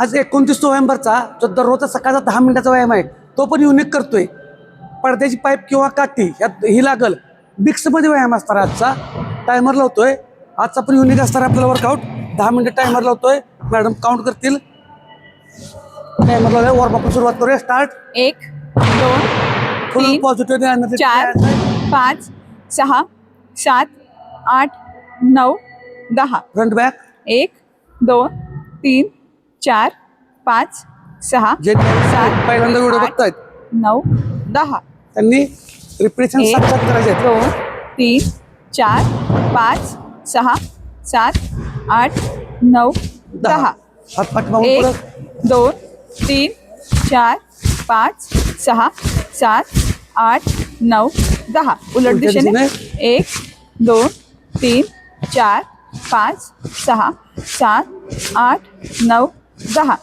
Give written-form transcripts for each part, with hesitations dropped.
आज 29 नोव्हेंबरचा जो दररोजचा सकाळचा 10 मिनिटाचा व्यायाम आहे तो पण युनिक करतोय. पडद्याची पाईप किंवा काठी यात ही लागल. मिक्समध्ये व्यायाम असणार आजचा. टायमर लावतोय. आजचा पण युनिक असणार आपल्याला वर्कआउट. 10 मिनिटं टायमर लावतोय. मॅडम काउंट करतील. टायमर लावलाय. वॉर्मअप सुरुवात करूया. स्टार्ट. 1 2 फुल 3 पॉझिटिव्ह एनर्जी. 4 5 6 7 8 9 10. Front back. 1 2 3 4 5 6 जे 7 पहिल्यांदा व्हिडिओ बघतायत 9 10. त्यांनी रिप्रेशन 1 साक्षात करायचे आहेत. 2 3 4 5 6 7 8 9 10. हात पाठीमागून 1 पुढं. 2 3 4 5 6 7 8 9 10. उलट दिशेने 1 2 3 4 5 6 7 8 9 10.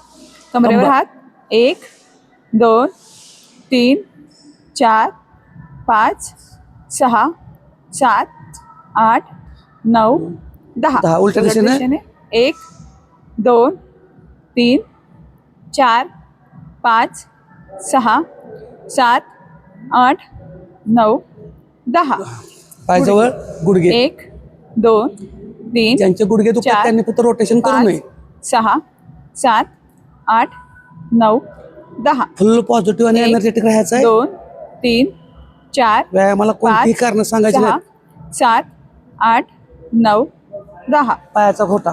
कमरेवर हात. 1 2 3 4 5 6 7 8 9 10. 10. उलट्या दिशेने 1 2 3 4 5 6 7 8 9 10. पायजवळ गुडघे. 1 2 3 ज्यांचे गुडघे दुखतात 4 त्यांनी फक्त रोटेशन करू 5 नये. 6 7 8 9 10. फुल पॉझिटिव्ह आणि 1 एनर्जेटिक राहायचं आहे. 2 3 4 व्यायामाला कोणतीही 5 कारण सांगायची 6 नाही. 7 8 9 10. पायाचा घोटा.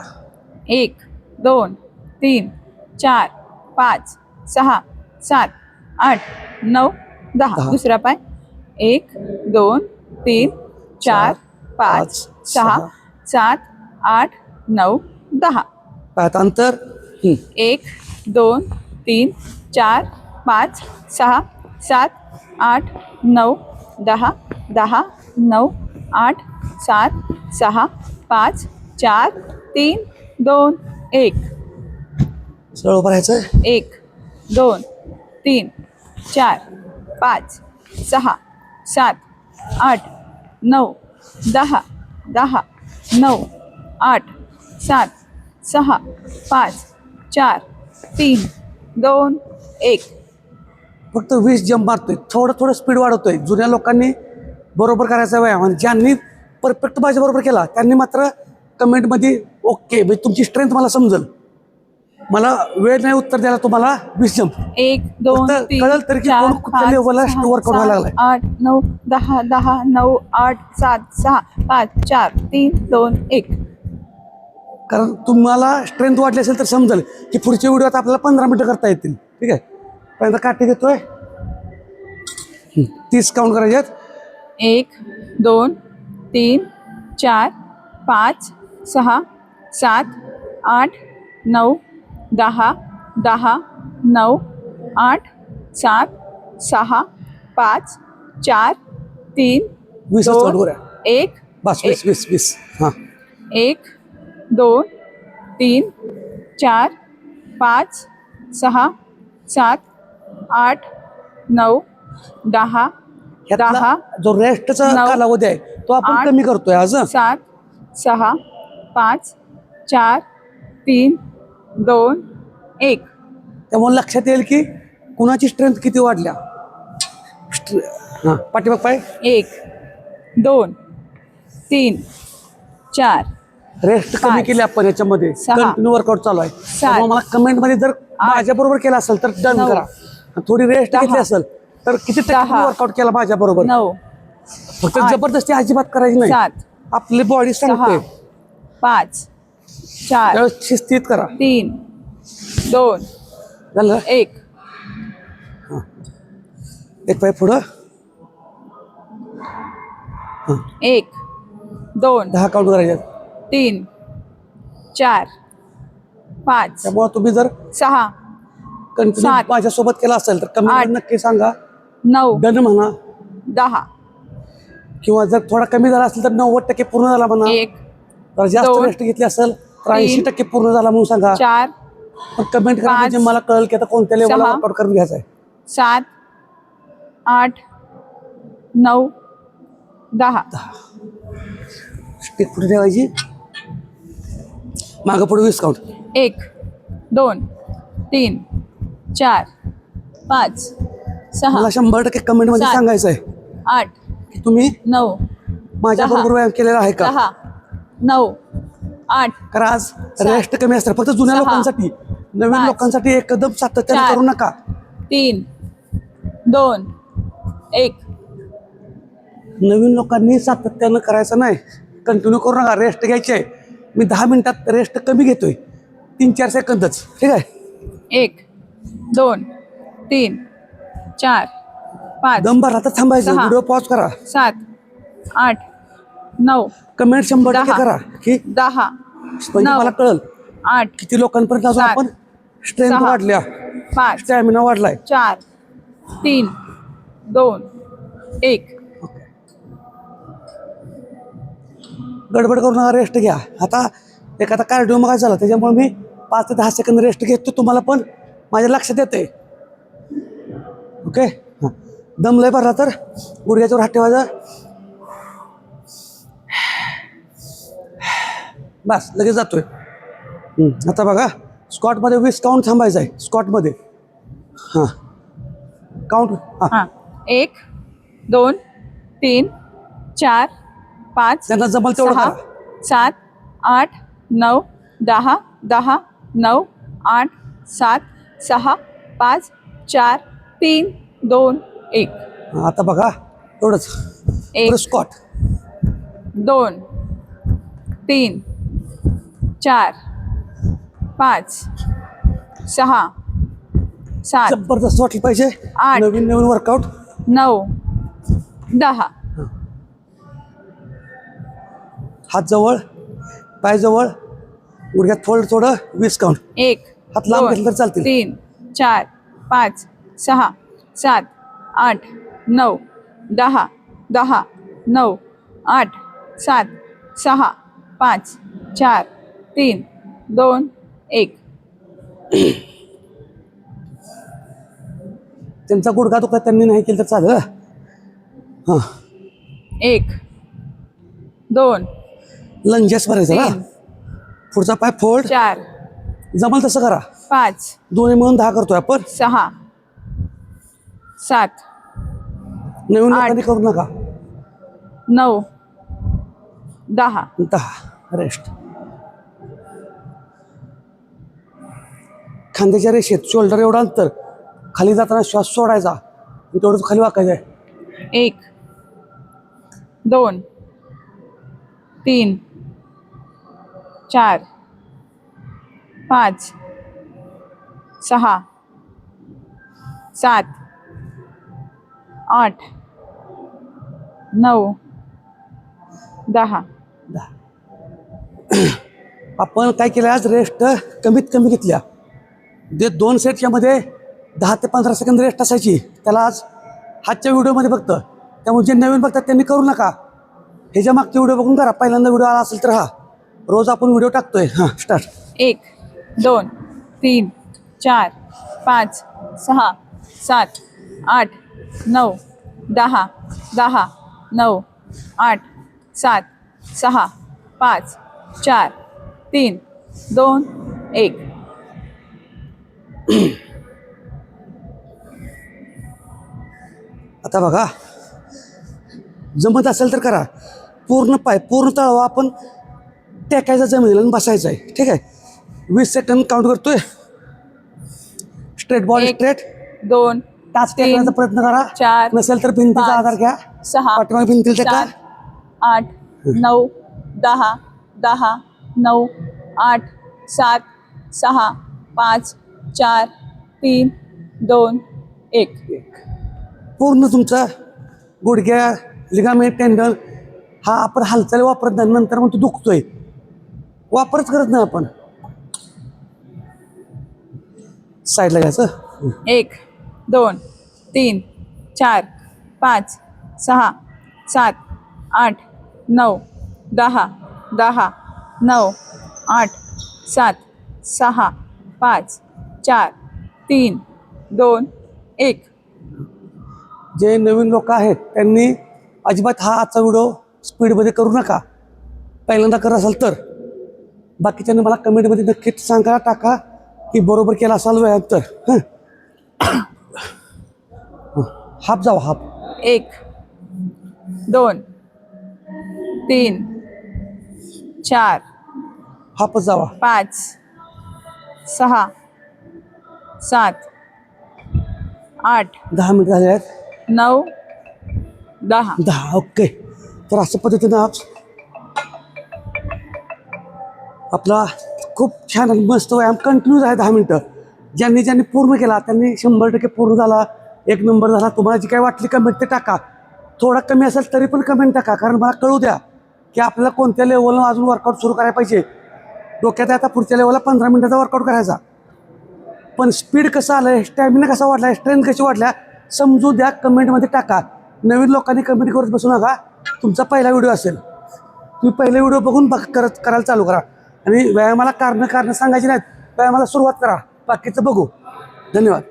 1 2 3 4 5 6 7 8 9 10. दुसरा पाय. 1 2 3 4 5 6 7 8 9 10. पायात अंतर. 1 2 3 4 5 6 7 8 9 10 10 9 8 7 6 5 4 3 2 1. सरळ उभं राहायचं. 1 2 3 4 5 6 7 8 9 10 10 9 8 7 6 5 4 3 2 1. फक्त 20 जंप मारतोय. थोडं थोडं स्पीड वाढवतोय. जुन्या लोकांनी बरोबर करायचा व्यायाम आणि ज्यांनी परफेक्ट माझ्या बरोबर केला त्यांनी मात्र कमेंटमध्ये ओके म्हणजे तुमची स्ट्रेंथ मला समजेल. मला वेळ नाही उत्तर द्यायला तुम्हाला 20 जंप. 1 2 फक्त 3 कळलं तरी की 4 कोण कुठल्या 5 लेवलला 6 वर्कआउट व्हायला लागलाय. 8 9 10 10 9 8 7 6 5 4 3 2 1. कारण तुम्हाला स्ट्रेंथ वाढली असेल तर समजेल की पुढच्या व्हिडिओत आपल्याला 15 मिनिटं करता येतील. ठीक आहे. पहिल्यांदा काठी घेतोय. 30 काउंट करायचे आहेत. 1 2 3 4 5 6 7 8 9 10 10 9 8 7 6 5 4 3 20 2 काउंट करूया. 1. बस 20. हां. 1 2 3 4 5 6 7 8 9 10 ह्यातला 10 जो रेस्टचा 9 कालावधी आहे तो आपण 8 कमी करतोय आज. 7 6 5 4 3 2 1. त्यामुळे लक्षात येईल की कुणाची स्ट्रेंथ किती वाढल्या. हां. पाठीमाग पाय. 1 2 3 4 रेस्ट कमी 5, केली आपण याच्यामध्ये. 6, कंटिन्यू वर्कआउट चालू आहे. 7, त्यामुळे मला कमेंटमध्ये जर माझ्या बरोबर केलं असेल तर डन 9, करा. आणि थोडी रेस्ट 10, घेतली असेल तर किती 10, वर्कआउट केला माझ्या बरोबर. 9 फक्त 8, जबरदस्ती अजिबात करायची नाही. 7 आपली बॉडी 6 सांगते 5 4 त्यावेळेस शिस्तीत करा. 3 2 झालं. 1. एक पाय पुढं. 1 2 10 काउंट करायचे. 3 4 5 त्यामुळे तुम्ही जर 6 कंटिन्यू 7, माझ्यासोबत केला असेल तर 8, कमेंट नक्की सांगा. 9 डन म्हणा. 10. किंवा जर थोडा कमी झाला असेल तर 90% पूर्ण झाला म्हणा. 1 जर जास्त 2 रेस्ट घेतली असेल तर 3 80% पूर्ण झाला म्हणून सांगा. 4 पण कमेंट करा म्हणजे 5, मला कळेल की आता कोणत्या लेवलला 6, वर्कआउट करून घ्यायचं आहे. 7 8 9 10. स्टिक पुढे ठेवायची. मागं पुढे 20 काउंट. 1 2 3 4 5 6 मला 100% कमेंटमध्ये सात. सांगायचं आहे 8 की तुम्ही 9 माझ्या दहा. बरोबर व्यायाम केलेला आहे का. 10 9 8 कारण आज रेस्ट कमी असतात फक्त जुन्या सहा. लोकांसाठी. नवीन पाच. लोकांसाठी एकदम सातत्याने चार. करू नका. 3 2 1 नवीन लोकांनी सातत्यानं करायचं नाही. कंटिन्यू करू नका. रेस्ट घ्यायची आहे. मी 10 मिनिटात रेस्ट कमी घेतोय 3-4 सेकंदच. ठीक आहे. 1 2 3 4 5 दम भरला तर थांबायचं. सहा. व्हिडिओ पॉज करा. 7 8 9 कमेंट 100% दहा. करा की 10 म्हणजे नऊ. मला कळल 8 किती लोकांपर्यंत अजून सात. आपण स्ट्रेंथ सहा. वाढल्या, 5 स्टॅमिना वाढलाय. 4 3 2 1 गडबड करून रेस्ट घ्या. आता एखादा कार्डिओ मग झाला त्याच्यामुळे मी 5 ते 10 सेकंद रेस्ट घेतो. तुम्हाला पण माझ्या लक्षात येते. ओके. हां, दम लय भरला तर गुडघ्याच्यावर हात ठेवायचा. बस लगेच जातोय. आता बघा स्क्वॉटमध्ये 20 काउंट थांबायचं आहे. स्क्वॉटमध्ये हां काउंट हां 1 2 3 4 5 त्यांना जमल तेवढं 6 करा. 7 8 9 10 10 9 8 7 6 5 4 3 2 1 हां, आता बघा एवढंच. एक. स्क्वॉट 2 3 4 5 6 7 जबरदस्त वाटलं पाहिजे. आठ. नवीन नवीन वर्कआउट. 9 10 हात जवळ, पाय जवळ, गुडघ्यात फोल्ड थोडं. 20 काउंट. 1 हात लांब घेतले तर चालतील. 3 4 5 6 7 8 9 10 10 9 8 7 6 5 4 3 2 1 त्यांचा गुडघा दुखत त्यांनी नाही केलं तर चालेल. हां 1 2 लंजेस भरायचं ना. 3 पुढचा पाय फोल्ड. 4 जमल तसं करा. 5 दोन्ही मिळून 10 करतोय आपण. 6 7 नवीन आठ. लोकांनी करू नका. 9 10 10 रेस्ट. खांद्याच्या रेषेत शोल्डर एवढं अंतर. खाली जाताना श्वास सोडायचा. तेवढंच खाली वाकायचं आहे. 1 2 3 4 5 6 7 8 9 10 आपण काय केलं आज रेस्ट कमीत कमी घेतल्या. 2 सेटच्या मध्ये 10 ते 15 सेकंद रेस्ट असायची. त्याला आज हातच्या व्हिडिओमध्ये फक्त. त्यामुळे जे नवीन बघतात त्यांनी करू नका. ह्याच्या मागचे व्हिडिओ बघून करा. पहिल्यांदा व्हिडिओ आला असेल तर हा रोज आपण व्हिडिओ टाकतोय. हां स्टार्ट. 1 2 3 4 5 6 7 8 9 10 10 9 8 7 6 5 4 3 2 1 आता बघा जमत असेल तर करा. पूर्ण पाय पूर्ण तळवा आपण टेकायचा जमिनीला आणि बसायचं आहे. ठीक आहे. 20 सेकंद काउंट करतोय. Straight body 1 straight. 2 टाच 3 टेकण्याचा प्रयत्न करा. 4 नसेल तर भिंतीचा 5 आधार घ्या. 6 पाठीमागे भिंतीला टेका. 7 8 9 10 10 9 8 7 6 5 4 3 2 1 पूर्ण तुमचा गुडघ्या लिगामेंट टेंडन हा आपण हालचाली वापरत नाही. नंतर मग तो दुखतोय. वापरच करत नाही आपण. साईडला घ्यायचं. 1 2 3 4 5 6 7 8 9 10 10 9 8 7 6 5 4 3 2 1 जे नवीन लोक आहेत त्यांनी अजिबात हा आजचा व्हिडिओ स्पीडमध्ये करू नका. पहिल्यांदा करत असाल तर. बाकीच्यांनी मला कमेंटमध्ये नक्कीच सांगा, टाका. की बरोबर केला असाल व्यायाम तर हं. हाप जावा हाप. 1 2 3 4 हापच जावा. 5 6 7 8 10 मिनिट झाले आहेत. 9 10. 10. ओके. तर अशा पद्धतीनं आपला खूप छान आणि मस्त व्यायाम कंटिन्यू आहे 10 मिनटं. ज्यांनी ज्यांनी पूर्ण केला त्यांनी 100% पूर्ण झाला, 1 नंबर झाला. तुम्हाला जी काय वाटली कमेंट ते टाका. थोडा कमी असेल तरी पण कमेंट टाका, कारण मला कळू द्या की आपल्याला कोणत्या लेवलला अजून वर्कआउट सुरू करायला पाहिजे. डोक्यात आहे आता पुढच्या लेवलला 15 मिनिटाचा वर्कआउट करायचा. पण स्पीड कसं आलं आहे, स्टॅमिना कसा वाढला आहे, स्ट्रेंथ कशी वाढल्या समजू द्या, कमेंटमध्ये टाका. नवीन लोकांनी कमेंट करत बसू नका. तुमचा पहिला व्हिडिओ असेल, तुम्ही पहिले व्हिडिओ बघून करायला चालू करा. आणि व्यायामाला कारणं सांगायची नाहीत, व्यायामाला सुरुवात करा, बाकीचं बघू. धन्यवाद.